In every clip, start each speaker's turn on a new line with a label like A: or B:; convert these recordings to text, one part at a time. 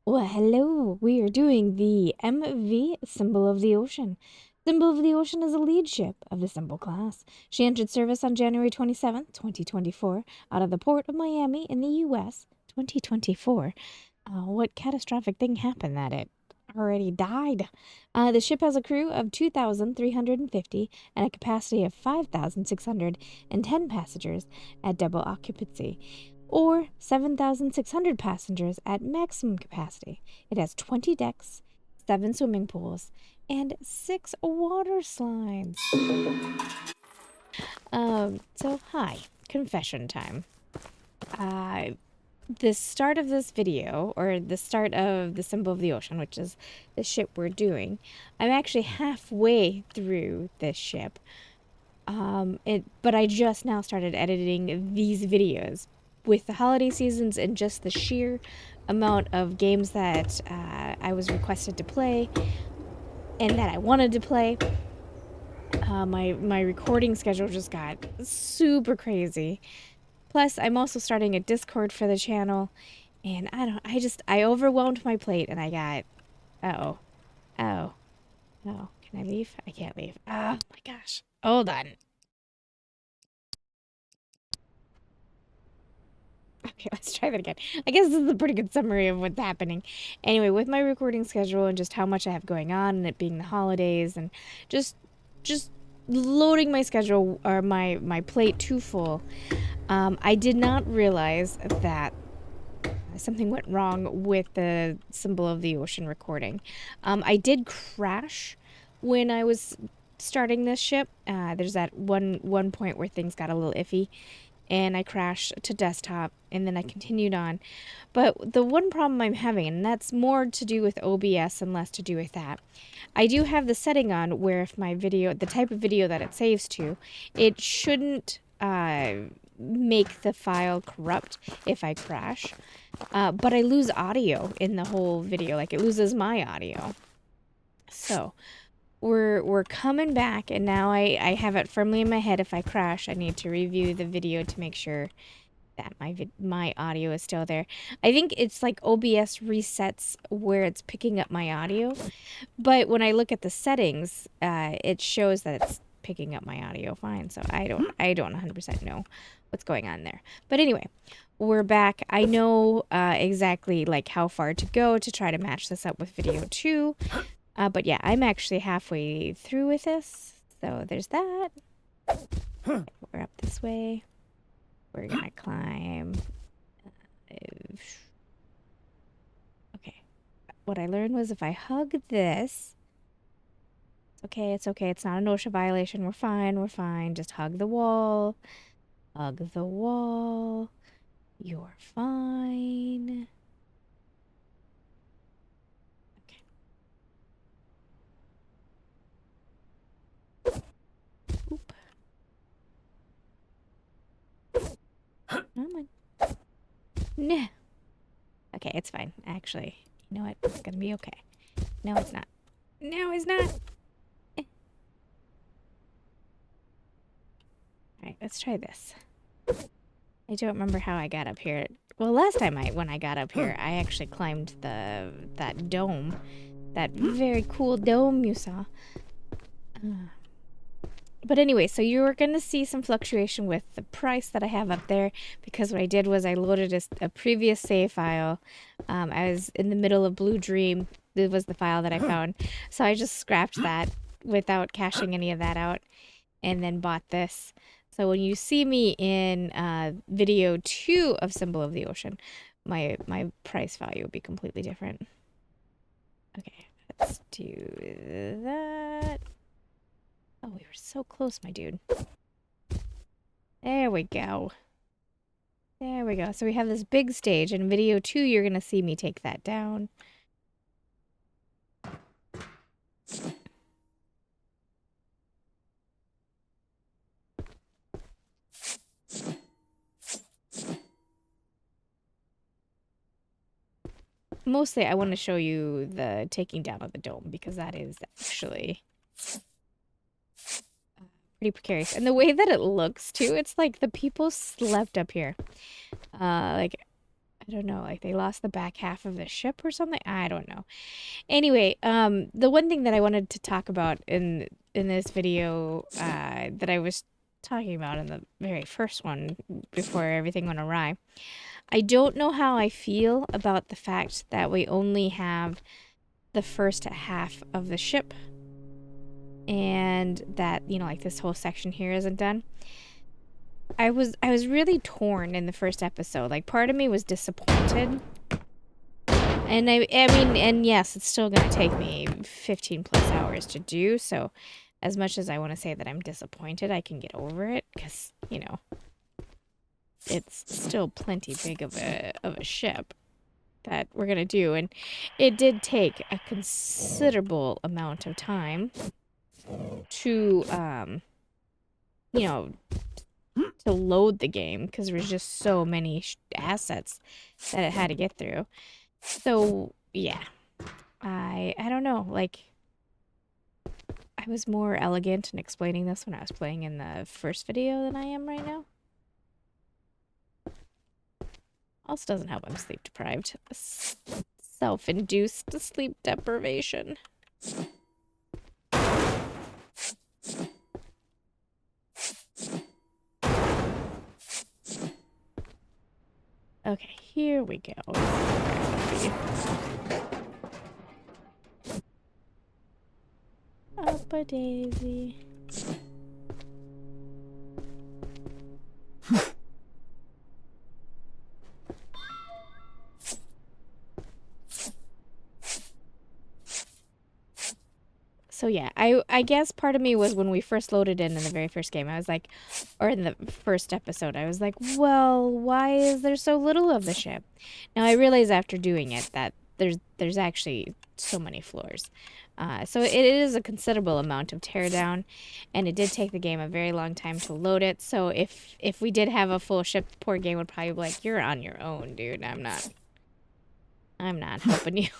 A: Well, hello. We are doing the MV, Symbol of the Ocean. Symbol of the Ocean is a lead ship of the Symbol class. She entered service on January 27th, 2024, out of the port of Miami in the U.S. 2024. What catastrophic thing happened that it already died? The ship has a crew of 2,350 and a capacity of 5,610 passengers at double occupancy, or 7,600 passengers at maximum capacity. It has 20 decks, 7 swimming pools, and 6 water slides. So hi, confession time. The start of this video, or the start of the Symbol of the Ocean, which is the ship we're doing, I'm actually halfway through this ship. But I just now started editing these videos. With the holiday seasons and just the sheer amount of games that I was requested to play and that I wanted to play, my recording schedule just got super crazy. Plus, I'm also starting a Discord for the channel, and I overwhelmed my plate, and I got, oh, can I leave? I can't leave. Oh my gosh. Hold on. Okay, let's try that again. I guess this is a pretty good summary of what's happening. Anyway, with my recording schedule and just how much I have going on, and it being the holidays, and just loading my schedule or my plate too full, I did not realize that something went wrong with the Symbol of the Ocean recording. I did crash when I was starting this ship. There's that one point where things got a little iffy, and I crashed to desktop, and then I continued on. But the one problem I'm having, and that's more to do with OBS and less to do with that, I do have the setting on where if my video, the type of video that it saves to, it shouldn't make the file corrupt if I crash. But I lose audio in the whole video, like it loses my audio. So we're coming back, and now I have it firmly in my head. If I crash, I need to review the video to make sure that my audio is still there. I think it's like OBS resets where it's picking up my audio, but when I look at the settings, it shows that it's picking up my audio fine. So I don't 100% know what's going on there. But anyway, we're back. I know exactly like how far to go to try to match this up with video 2. But yeah, I'm actually halfway through with this. So there's that. Okay, we're up this way. We're gonna climb. Okay. What I learned was if I hug this, it's okay, it's okay. It's not an OSHA violation. We're fine, we're fine. Just hug the wall. Hug the wall. You're fine. Oop. Come on. Nah. Okay, it's fine. Actually, you know what? It's gonna be okay. No, it's not. No, it's not. Alright, let's try this. I don't remember how I got up here. Well, last time when I got up here, I actually climbed that dome. That very cool dome you saw. But anyway, so you're going to see some fluctuation with the price that I have up there, because what I did was I loaded a previous save file. I was in the middle of Blue Dream. It was the file that I found. So I just scrapped that without caching any of that out, and then bought this. So when you see me in video 2 of Symbol of the Ocean, my price value will be completely different. Okay, let's do that. Oh, we were so close, my dude. There we go. There we go. So we have this big stage. In video 2, you're going to see me take that down. Mostly, I want to show you the taking down of the dome, because that is actually pretty precarious. And the way that it looks, too, it's like the people slept up here. Like, I don't know, like they lost the back half of the ship or something. I don't know. Anyway, the one thing that I wanted to talk about in this video that I was talking about in the very first one before everything went awry. I don't know how I feel about the fact that we only have the first half of the ship and that, you know, like this whole section here isn't done. I was really torn in the first episode. Like part of me was disappointed. And I mean, and yes, it's still going to take me 15 plus hours to do. So as much as I want to say that I'm disappointed, I can get over it because, you know, it's still plenty big of a ship that we're going to do. And it did take a considerable amount of time to, you know, to load the game because there was just so many assets that it had to get through. So, yeah. I don't know, like, I was more elegant in explaining this when I was playing in the first video than I am right now. Also doesn't help I'm sleep deprived. Self-induced sleep deprivation. Okay, here we go. Up a daisy. So yeah, I guess part of me was when we first loaded in the very first game, I was like, or in the first episode, I was like, well, why is there so little of the ship? Now I realize after doing it that there's actually so many floors. So it is a considerable amount of teardown, and it did take the game a very long time to load it. So if we did have a full ship, the poor game would probably be like, you're on your own, dude. I'm not helping you.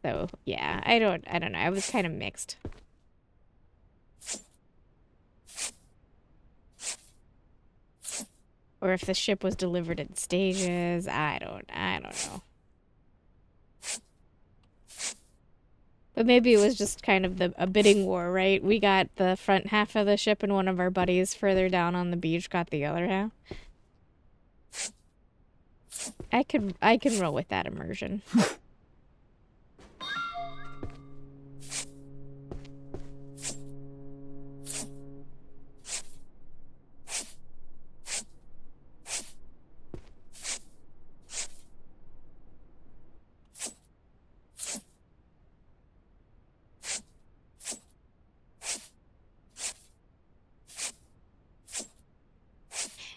A: So yeah, I don't know. I was kind of mixed. Or if the ship was delivered in stages, I don't know. But maybe it was just kind of a bidding war, right? We got the front half of the ship and one of our buddies further down on the beach got the other half. I can roll with that immersion.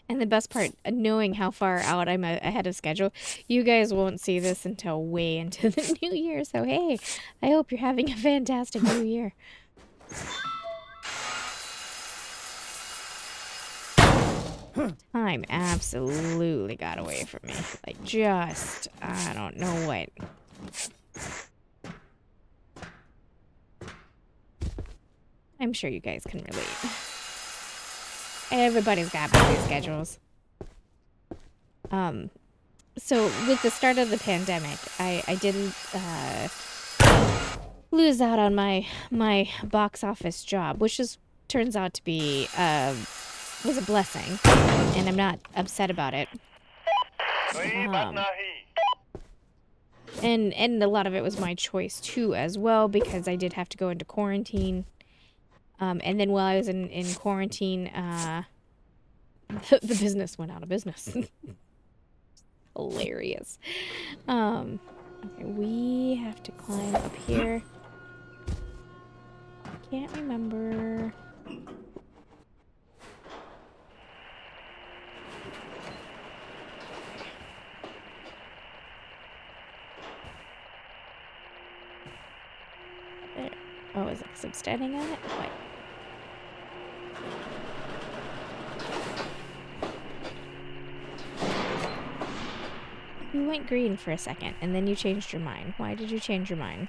A: And the best part, knowing how far out I'm ahead of schedule, you guys won't see this until way into the new year. So, hey, I hope you're having a fantastic new year. Time absolutely got away from me. Like, just, I don't know what. I'm sure you guys can relate. Everybody's got busy schedules. So with the start of the pandemic, I didn't lose out on my box office job, which turns out to be was a blessing, and I'm not upset about it. And a lot of it was my choice too, as well, because I did have to go into quarantine. And then while I was in quarantine, the business went out of business. Hilarious. Okay, we have to climb up here. I can't remember. There. Oh, is it because I'm standing on it? What? You went green for a second, and then you changed your mind. Why did you change your mind?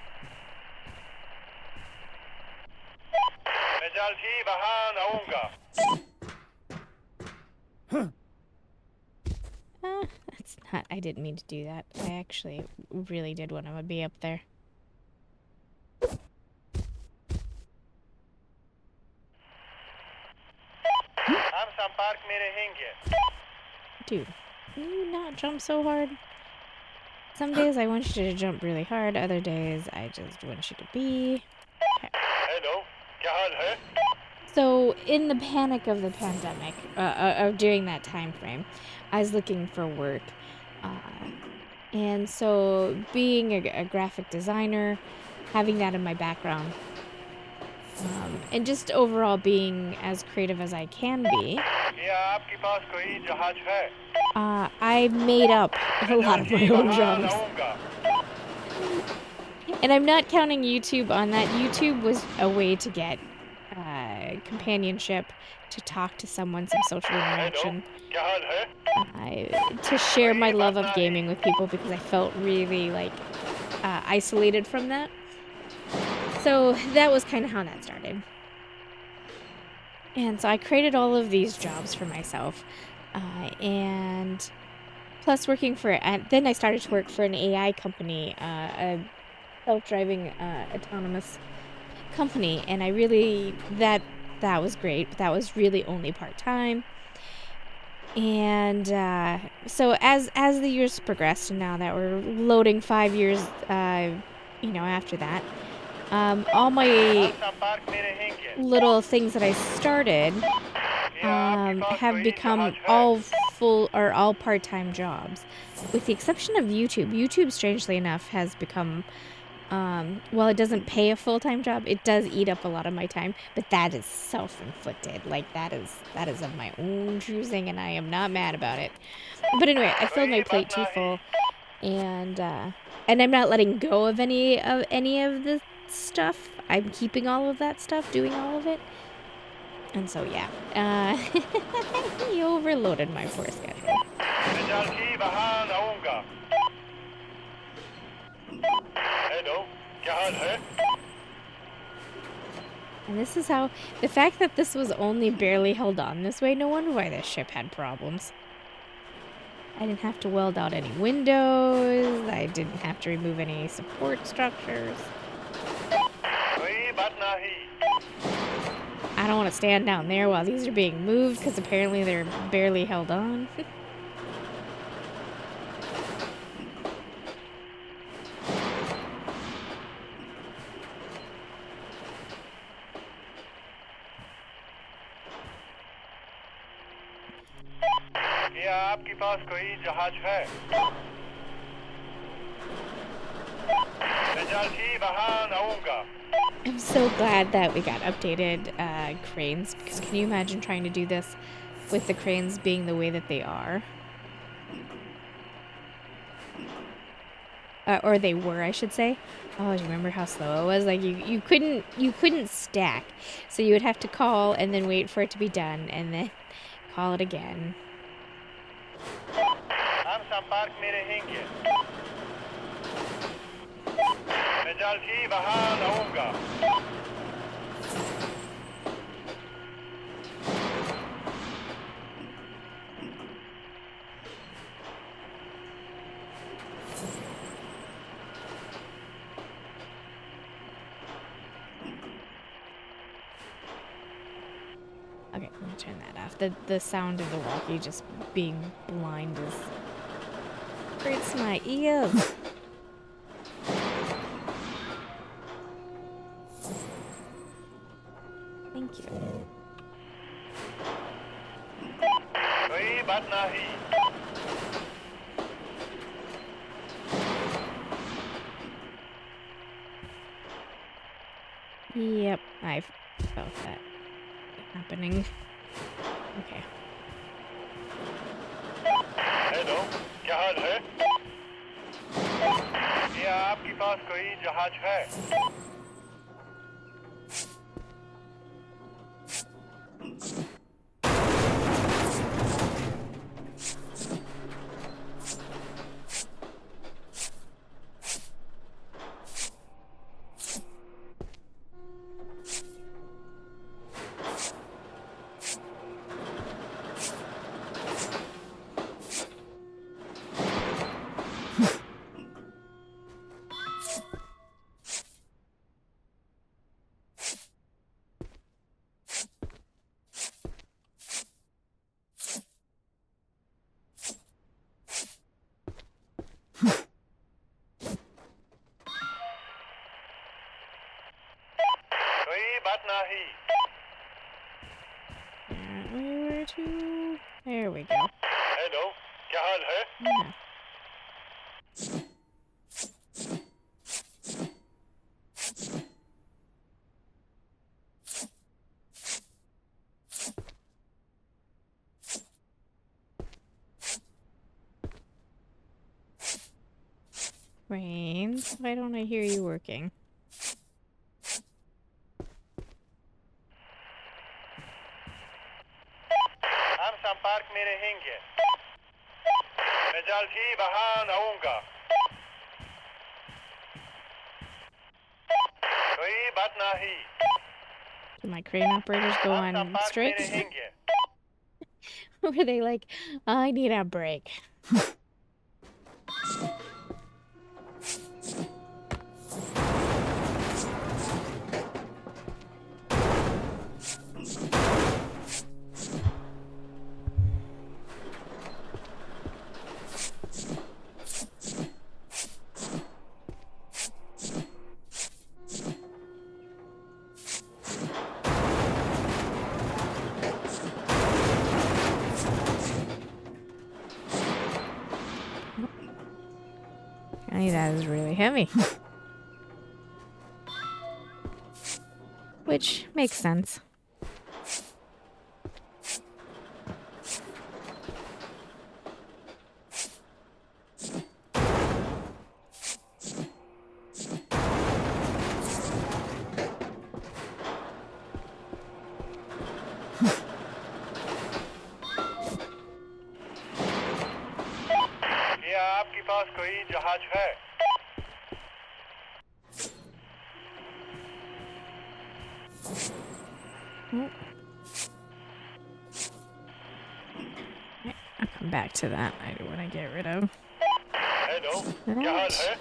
A: That's not... I didn't mean to do that. I actually really did want to be up there. Dude, can you not jump so hard? Some days I want you to jump really hard, other days I just want you to be... Okay. So, in the panic of the pandemic, during that time frame, I was looking for work. And so, being a graphic designer, having that in my background, and just overall being as creative as I can be, I made up a lot of my own jobs. And I'm not counting YouTube on that. YouTube was a way to get companionship, to talk to someone, some social interaction, to share my love of gaming with people because I felt really like isolated from that. So that was kind of how that started. And so I created all of these jobs for myself, and plus working for then I started to work for an AI company, a self-driving autonomous company, and I really that was great, but that was really only part-time. And so as the years progressed, and now that we're loading 5 years after that, all my little things that I started have become all full or all part-time jobs, with the exception of YouTube. YouTube, strangely enough, has become while it doesn't pay a full-time job, it does eat up a lot of my time, but that is self-inflicted. Like, that is of my own choosing, and I am not mad about it. But anyway, I filled my plate too full, and I'm not letting go of any of the stuff. I'm keeping all of that stuff, doing all of it. And so, yeah, he overloaded my poor schedule. And this is how, the fact that this was only barely held on this way, no wonder why this ship had problems. I didn't have to weld out any windows, I didn't have to remove any support structures. I don't want to stand down there while these are being moved, because apparently they're barely held on. I'm so glad that we got updated cranes, because can you imagine trying to do this with the cranes being the way that they are? Or they were, I should say. Oh, do you remember how slow it was? Like, you couldn't stack. So you would have to call and then wait for it to be done and then call it again. Okay, I'm gonna turn that off. The sound of the walkie just being blind is hurts my ears. Thank you. Yep, I felt that happening. Okay.
B: Hello, क्या हाल है? क्या आपके पास कोई जहाज है? ही.
A: Where to? There we go.
B: Hello, क्या हाल है?
A: Yeah. Rains, why don't I hear you working?
B: हम संपर्क में रहेंगे. मैं जल्द ही वहां आऊंगा. कोई बात नहीं.
A: Do my crane operators go
B: हम
A: on
B: संपर्क में
A: strike?
B: रहेंगे.
A: Were they like, I need a break? Apparently that is really heavy. Which makes sense.
B: क्या आपके पास कोई जहाज है?
A: Oh. I'll come back to that. I do want to get rid of
B: hello, क्या हाल
A: that.
B: है?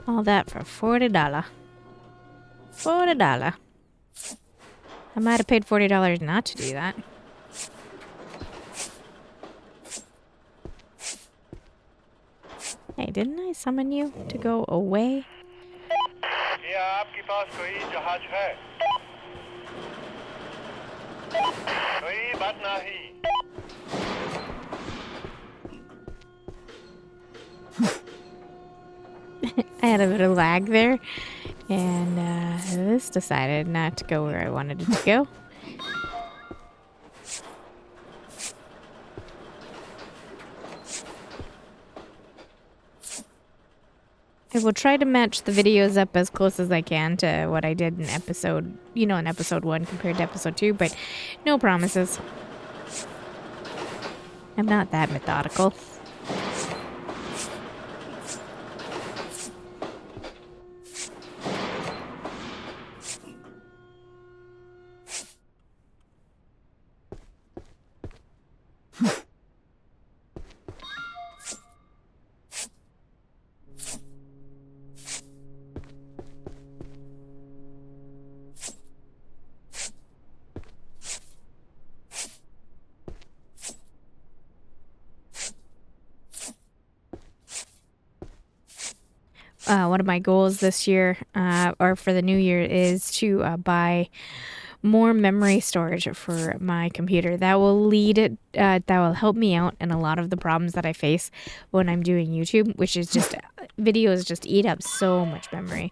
A: All that for $40. $40. I might have paid $40 not to do that. Hey, didn't I summon you to go away?
B: क्या आपके पास कोई जहाज है? कोई बात नहीं.
A: I had a bit of lag there, and this decided not to go where I wanted it to go. I will try to match the videos up as close as I can to what I did in episode 1 compared to episode 2, but no promises. I'm not that methodical. One of my goals this year, or for the new year, is to buy more memory storage for my computer. That will that will help me out in a lot of the problems that I face when I'm doing YouTube, which is just videos just eat up so much memory.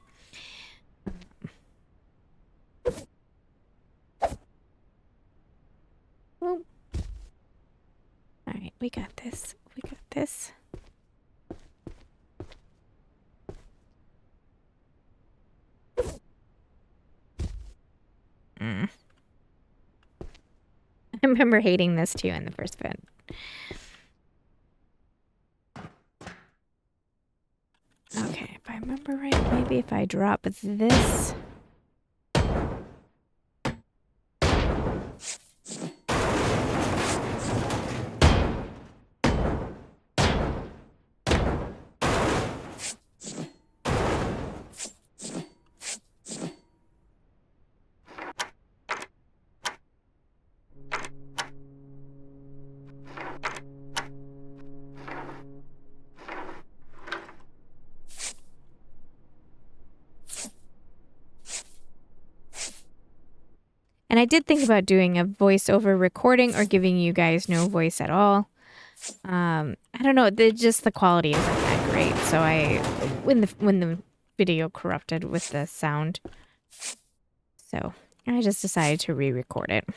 A: Well, all right, we got this. We got this. I remember hating this too in the first bit. Okay, if I remember right, maybe if I drop this. And I did think about doing a voiceover recording or giving you guys no voice at all. I don't know, just the quality isn't that great. So when the video corrupted with the sound, so I just decided to re-record it.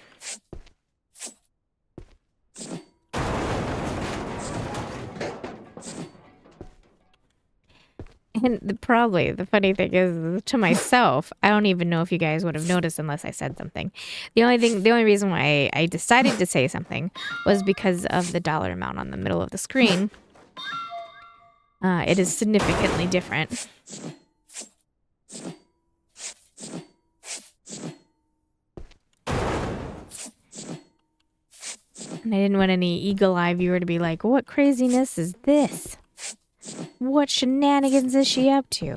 A: And probably the funny thing is, to myself, I don't even know if you guys would have noticed unless I said something. The only reason why I decided to say something was because of the dollar amount on the middle of the screen. It is significantly different. And I didn't want any eagle-eye viewer to be like, what craziness is this? What shenanigans is she up to?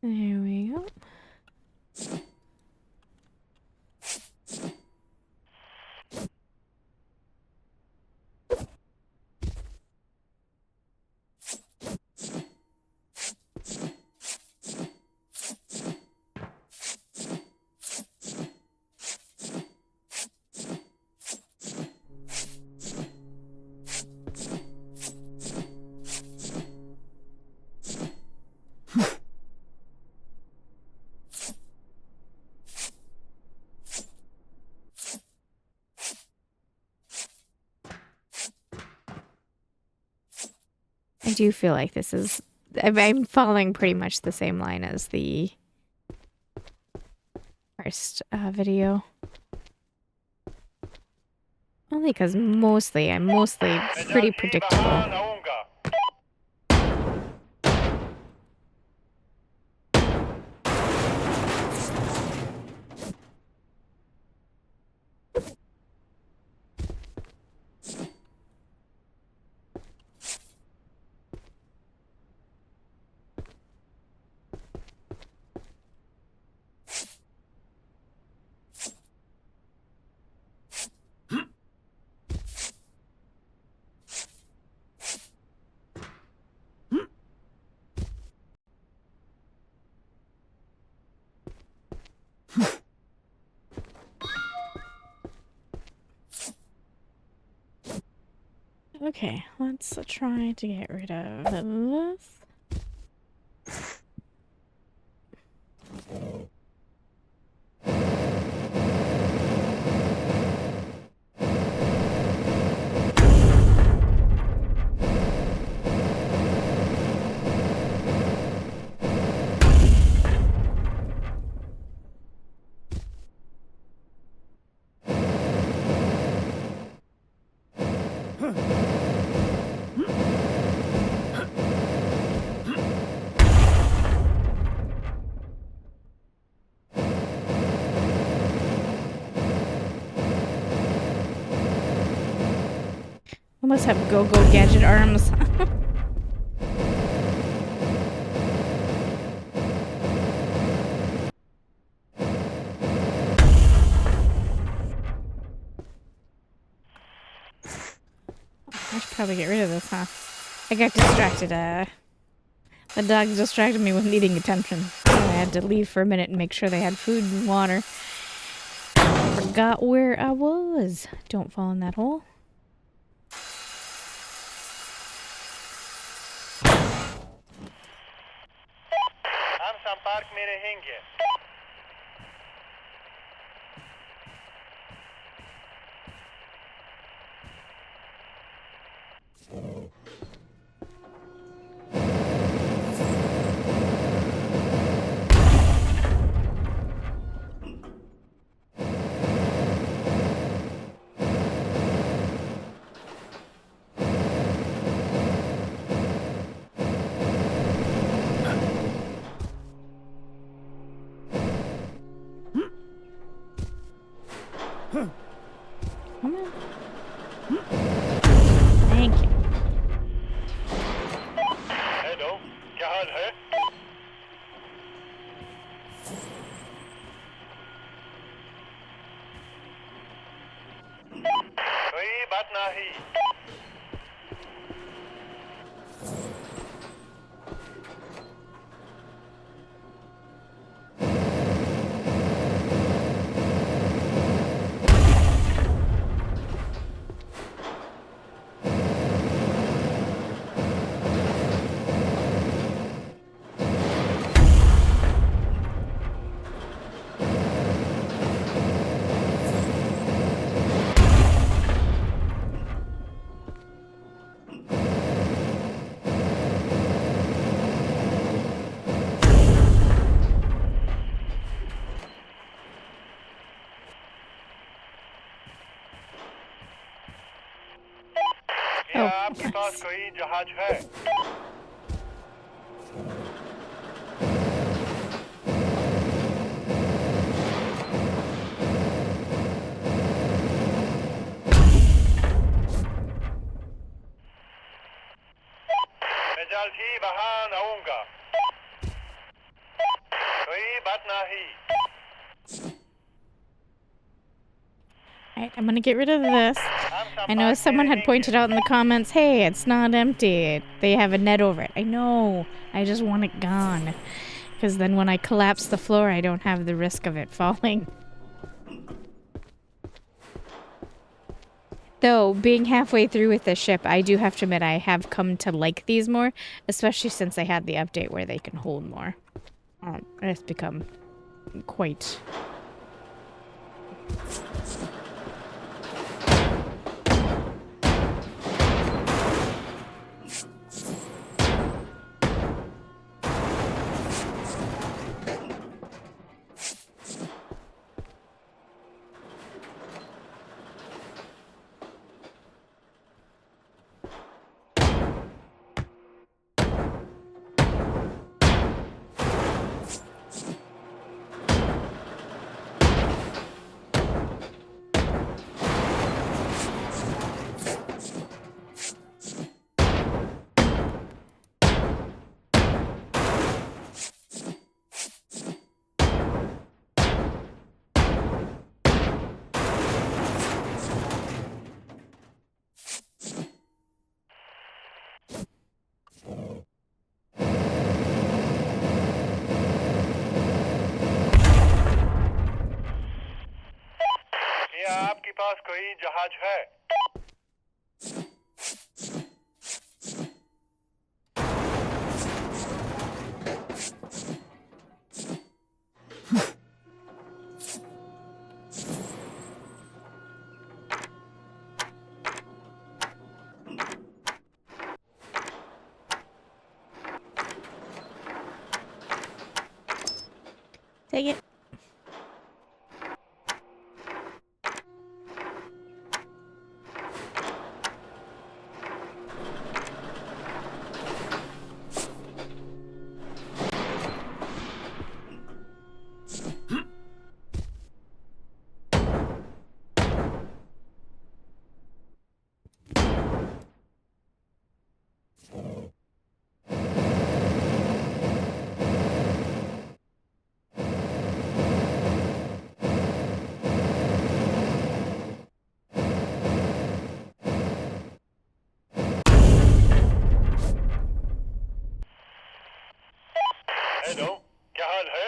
A: There we go. I do feel like this is... I'm following pretty much the same line as the first video. Only because I'm mostly pretty predictable. Okay, let's try to get rid of this. I must have go-go gadget arms. I should probably get rid of this, huh? I got distracted. The dog distracted me with needing attention. So I had to leave for a minute and make sure they had food and water. I forgot where I was. Don't fall in that hole.
B: Amsan Park mere hinge. nahi. क्या
A: Oh,
B: आपके पास
A: nice.
B: कोई जहाज है? मैं जल्द ही वहां आऊंगा. कोई बात नहीं.
A: Alright, I'm gonna get rid of this.
B: हम
A: I know
B: संपर्क में
A: someone had pointed
B: रहेंगे.
A: out in the comments, hey, it's not empty. They have a net over it. I know. I just want it gone. Because then when I collapse the floor, I don't have the risk of it falling. Though, being halfway through with this ship, I do have to admit I have come to like these more, especially since they had the update where they can hold more. It's become quite...
B: क्या आपके पास कोई जहाज है?
A: Take it.
B: Hello, क्या हाल है?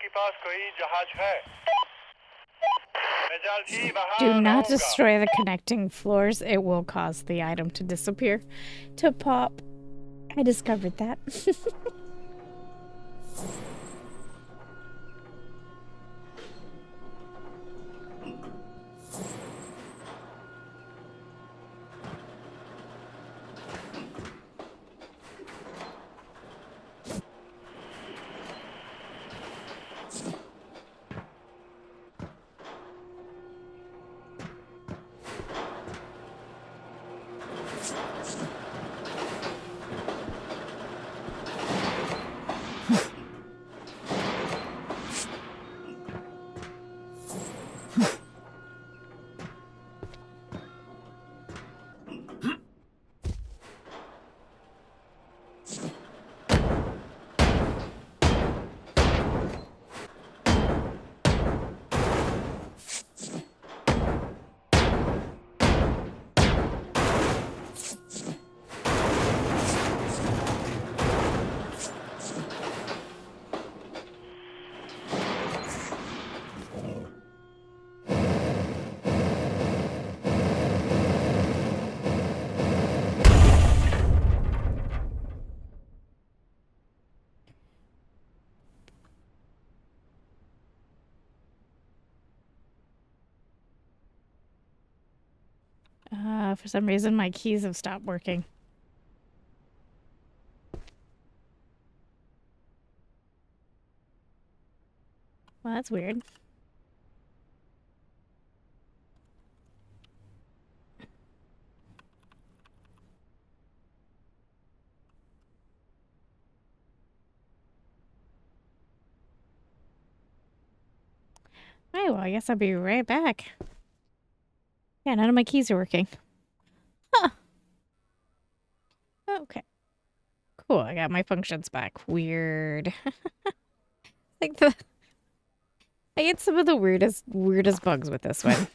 B: आपके पास कोई जहाज है? मैं जल्द ही वहां
A: Do not
B: रहूंगा।
A: destroy the connecting floors. It will cause the item to disappear, to pop. I discovered that. For some reason, my keys have stopped working. Well, that's weird. Oh, well, I guess I'll be right back. Yeah, none of my keys are working. Huh. Okay. Cool, I got my functions back. Weird. Like I get some of the weirdest bugs with this one.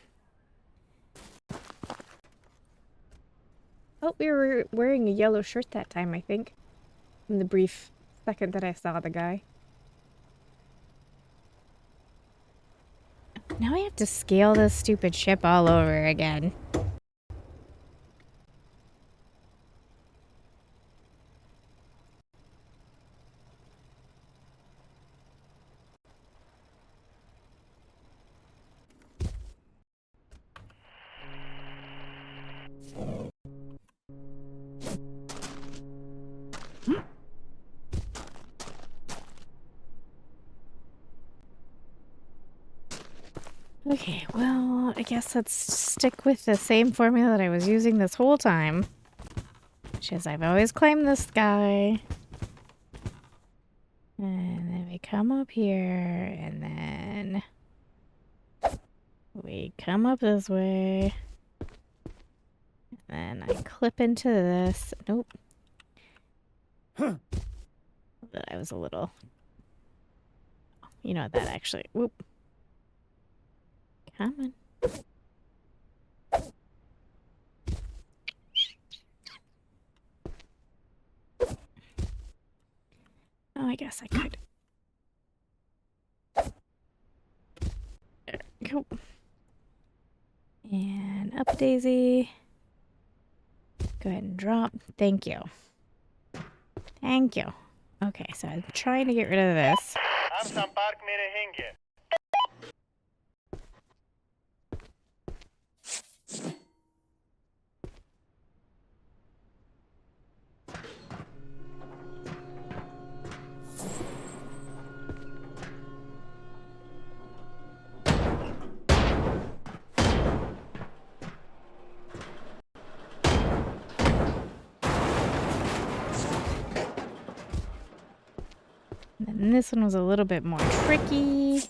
A: Oh, we were wearing a yellow shirt that time, I think. In the brief second that I saw the guy. Now I have to scale this stupid ship all over again. Okay, well, I guess let's stick with the same formula that I was using this whole time. Which is I've always claimed this guy. And then we come up here, and then we come up this way. And then I clip into this. Nope. But I was a little... You know what, that actually... Whoop. Come on. Oh, I guess I could. There we go. And up, Daisy. Go ahead and drop. Thank you. Thank you. Okay, so I'm trying to get rid of this.
B: हम संपर्क में रहेंगे।
A: And this one was a little bit more tricky.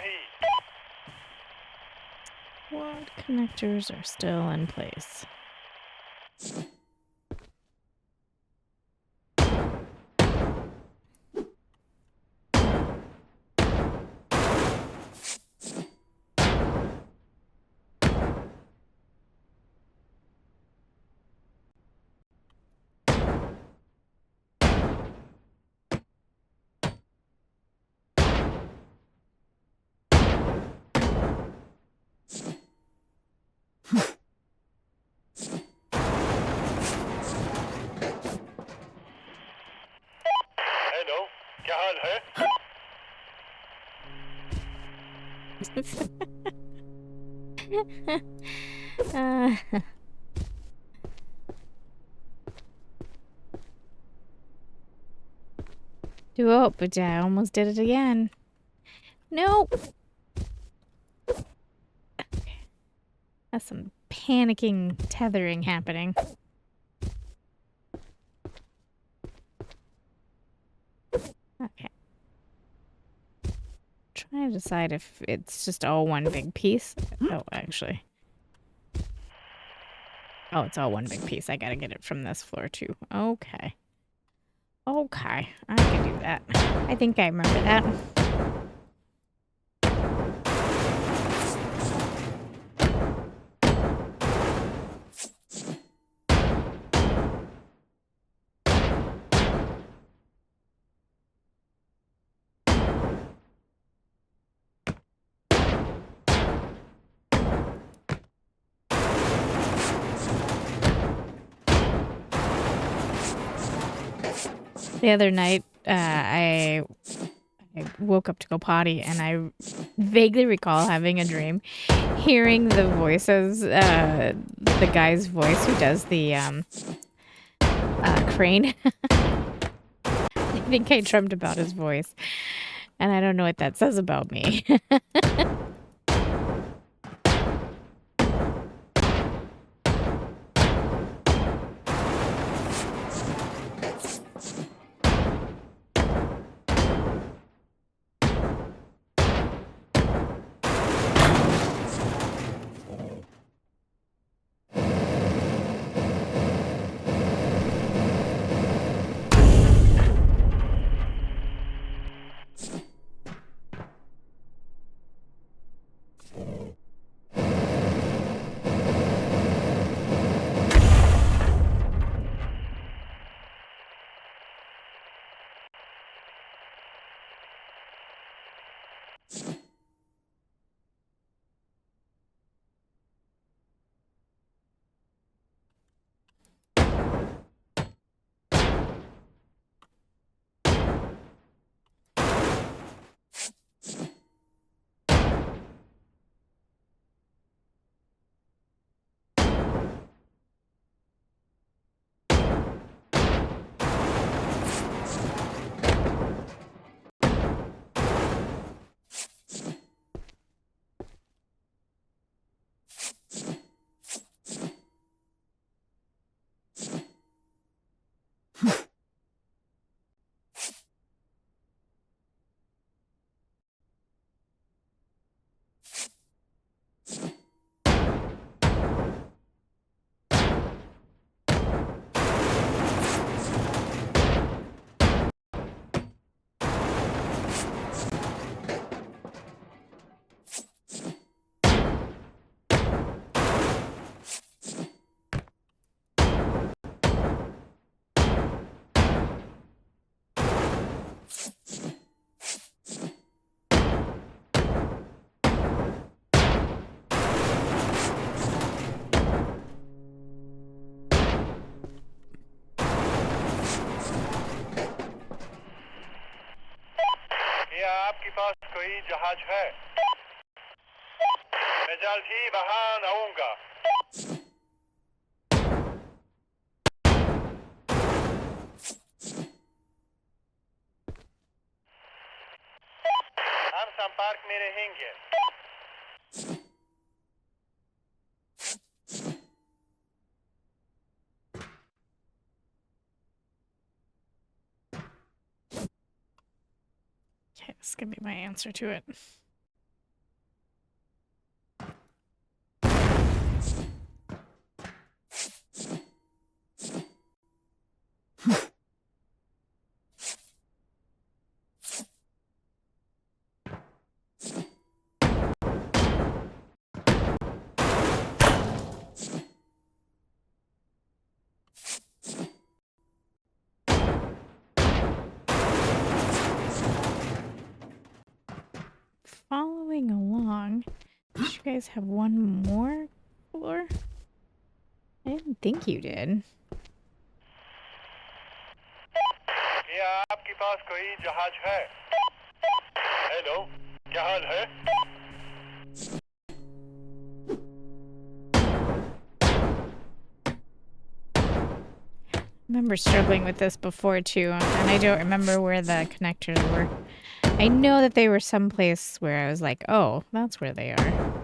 B: नहीं.
A: What connectors are still in place?
B: Hello, क्या हाल है?
A: Do hope, but I almost did it again. Nope. Okay. That's some panicking tethering happening. Okay. Trying to decide if it's just all one big piece. Oh, actually. Oh, it's all one big piece. I gotta get it from this floor too. Okay. Okay, I can do that. I think I remember that. The other night, I woke up to go potty, and I vaguely recall having a dream, hearing the voices, the guy's voice who does the crane. I think I dreamt about his voice, and I don't know what that says about me.
B: क्या आपके पास कोई जहाज है? मैं जल्द ही वहां आऊंगा. हम संपर्क में रहेंगे.
A: Okay, this is gonna be my answer to it. you guys have one more floor? I didn't think you did.
B: क्या आपके पास कोई जहाज है? हेलो, क्या हाल है?
A: I remember struggling with this before too, and I don't remember where the connectors were. I know that they were someplace where I was like, oh, that's where they are.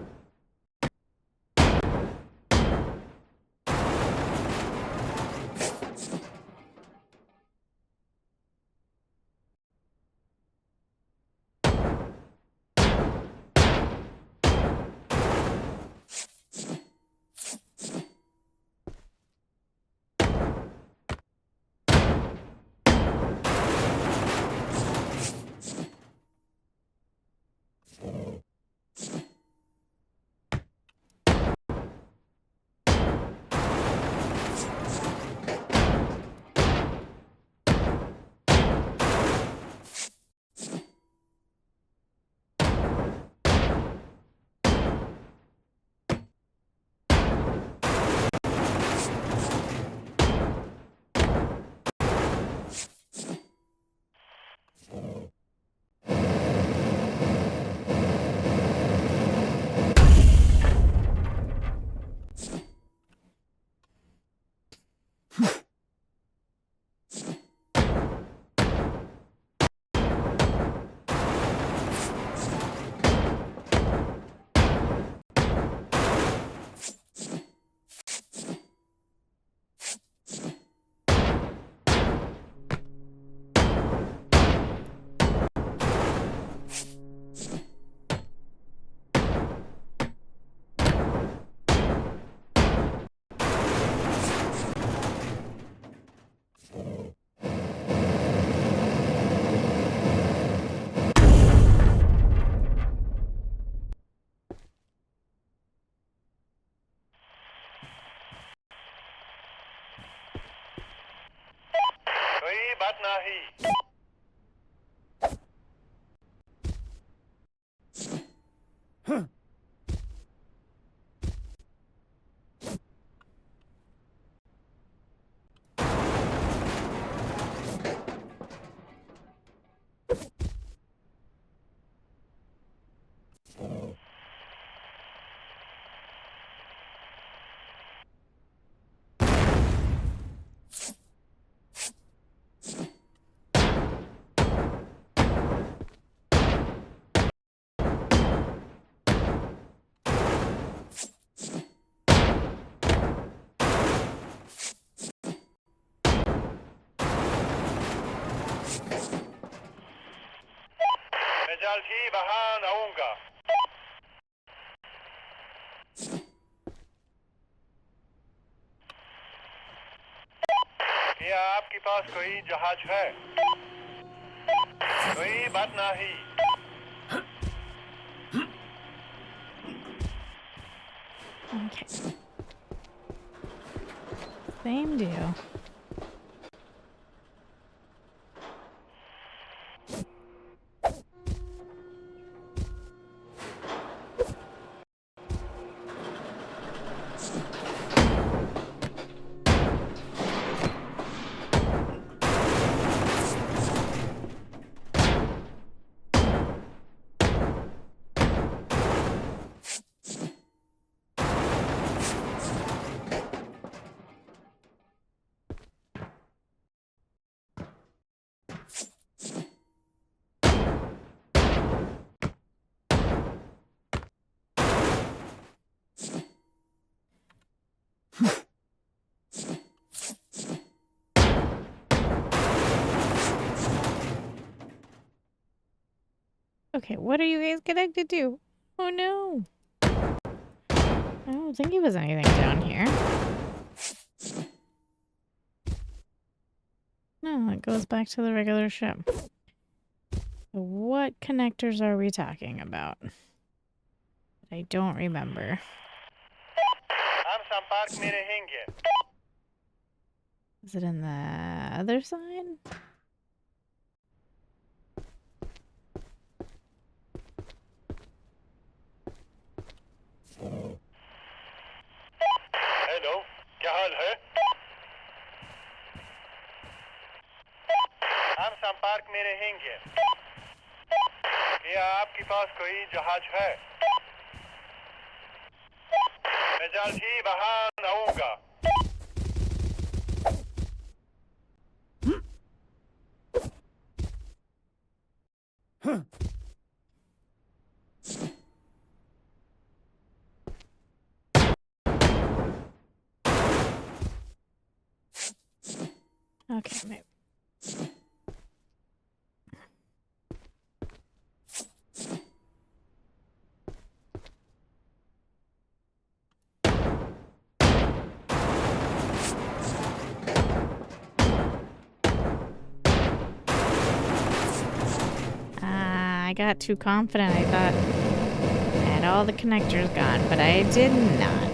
B: कोई बात नहीं. मैं जल्दी बाहर आऊंगा. क्या आपके पास कोई जहाज है? कोई बात नहीं.
A: Okay. Same deal. Okay, what are you guys connected to? Oh no. I don't think it was anything down here. No, it goes back to the regular ship. So what connectors are we talking about? I don't remember.
B: हम संपर्क में रहेंगे.
A: Is it in the other side?
B: संपर्क में रहेंगे। क्या आपके पास कोई जहाज है? मैं जल्द ही वहां आऊंगा।
A: Okay, maybe. I got too confident. I thought I had all the connectors gone, but I did not.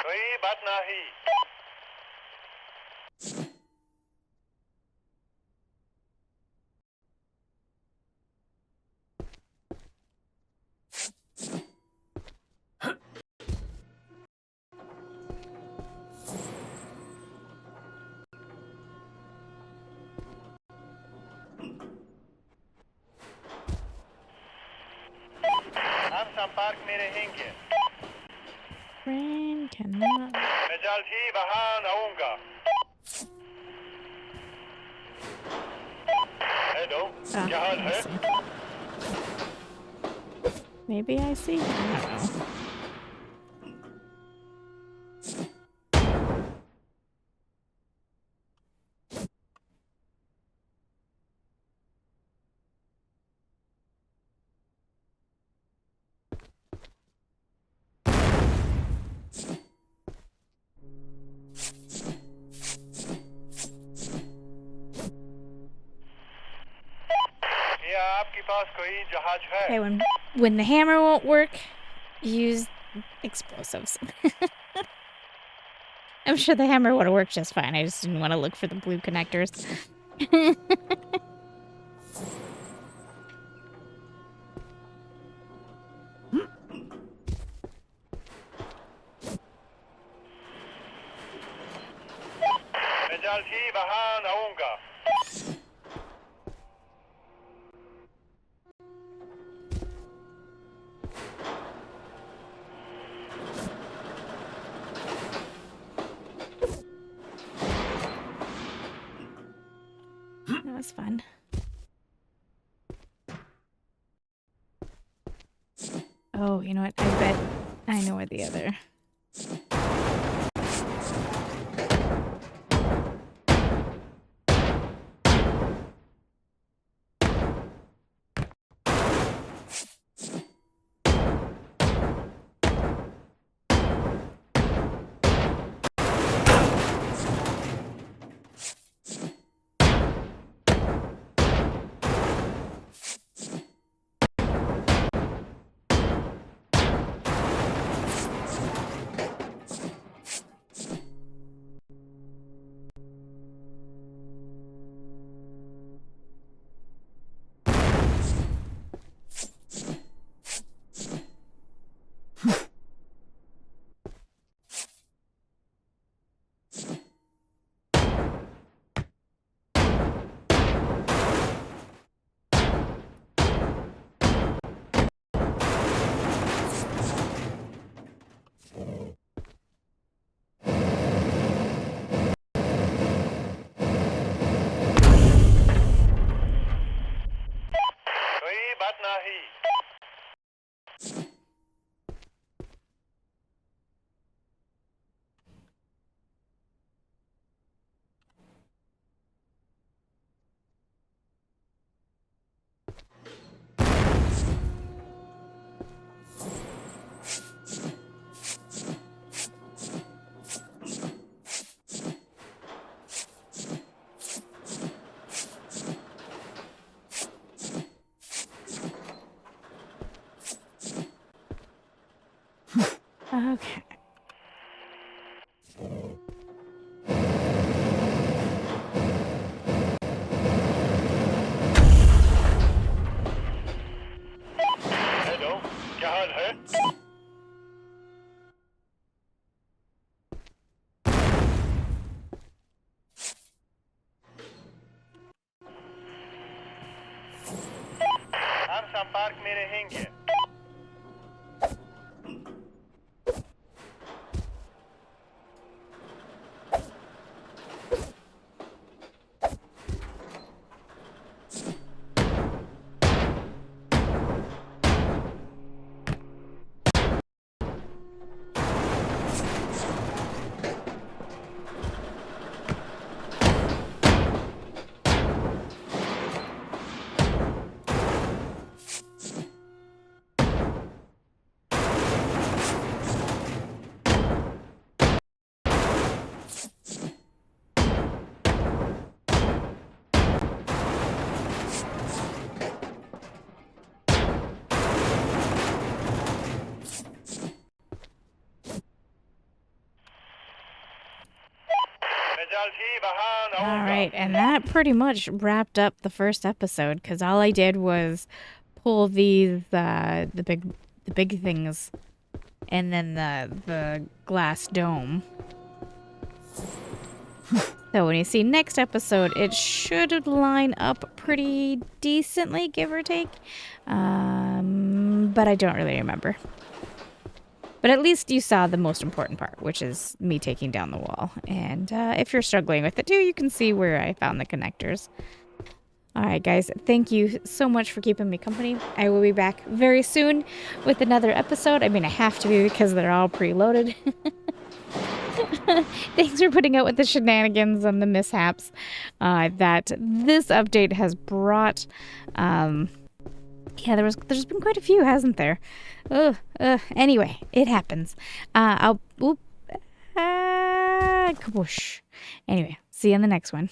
B: कोई बात नहीं। हम संपर्क में रहेंगे।
A: Brain cannot.
B: मैं जल्द ही वहां आऊंगा। हेलो, क्या हाल
A: I
B: है?
A: see. Maybe I see. I don't know.
B: क्या आपके पास कोई जहाज है?
A: Okay, when the hammer won't work, use explosives. I'm sure the hammer would have worked just fine. I just didn't want to look for the blue connectors.
B: मैं जल्द ही वहां आऊंगा।
A: That was fun. Oh, you know what? I bet I know where the other... Okay.
B: Hello, क्या हाल है? हम संपर्क में रहेंगे।
A: All right, and that pretty much wrapped up the first episode because all I did was pull these the big things and then the glass dome. So when you see next episode, it should line up pretty decently, give or take. But I don't really remember. But at least you saw the most important part, which is me taking down the wall. And if you're struggling with it too, you can see where I found the connectors. All right, guys, thank you so much for keeping me company. I will be back very soon with another episode. I mean, I have to be because they're all preloaded. Thanks for putting up with the shenanigans and the mishaps that this update has brought. Yeah, there's been quite a few, hasn't there? Anyway, it happens. Kaboosh. Anyway, see you in the next one.